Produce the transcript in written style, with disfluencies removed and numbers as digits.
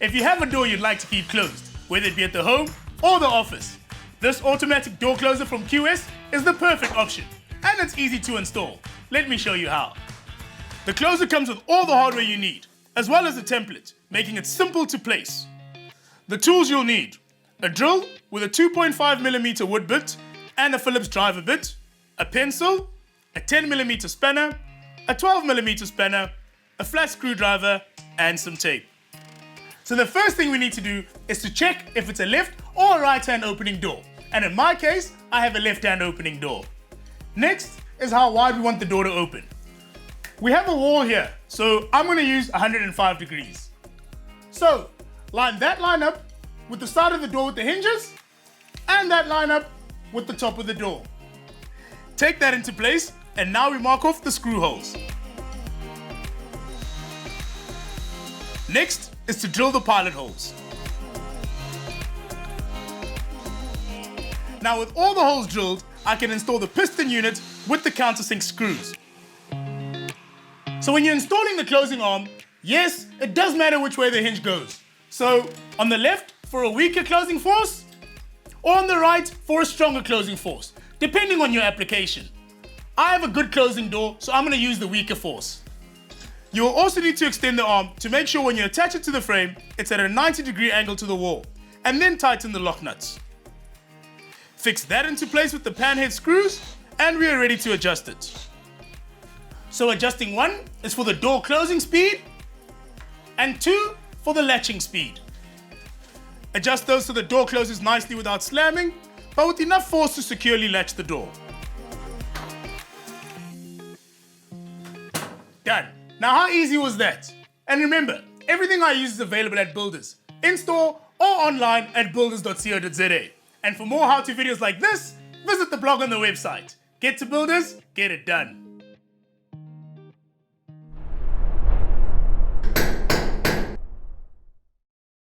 If you have a door you'd like to keep closed, whether it be at the home or the office, this automatic door closer from QS is the perfect option, and it's easy to install. Let me show you how. The closer comes with all the hardware you need, as well as a template, making it simple to place. The tools you'll need: a drill with a 2.5mm wood bit and a Phillips driver bit, a pencil, a 10mm spanner, a 12mm spanner, a flat screwdriver, and some tape. So the first thing we need to do is to check if it's a left or a right-hand opening door. And in my case, I have a left-hand opening door. Next is how wide we want the door to open. We have a wall here, so I'm going to use 105 degrees. So line that line up with the side of the door with the hinges, and that line up with the top of the door. Take that into place, and now we mark off the screw holes. Next is to drill the pilot holes. Now with all the holes drilled, I can install the piston unit with the countersink screws. So when you're installing the closing arm, yes, it does matter which way the hinge goes. So on the left for a weaker closing force, or on the right for a stronger closing force, depending on your application. I have a good closing door, so I'm going to use the weaker force. You will also need to extend the arm to make sure when you attach it to the frame, it's at a 90-degree angle to the wall, and then tighten the lock nuts. Fix that into place with the pan head screws, and we are ready to adjust it. So adjusting 1 is for the door closing speed, and 2 for the latching speed. Adjust those so the door closes nicely without slamming, but with enough force to securely latch the door. Done. Now how easy was that? And remember, everything I use is available at Builders, in-store or online at builders.co.za. And for more how-to videos like this, visit the blog on the website. Get to Builders, get it done.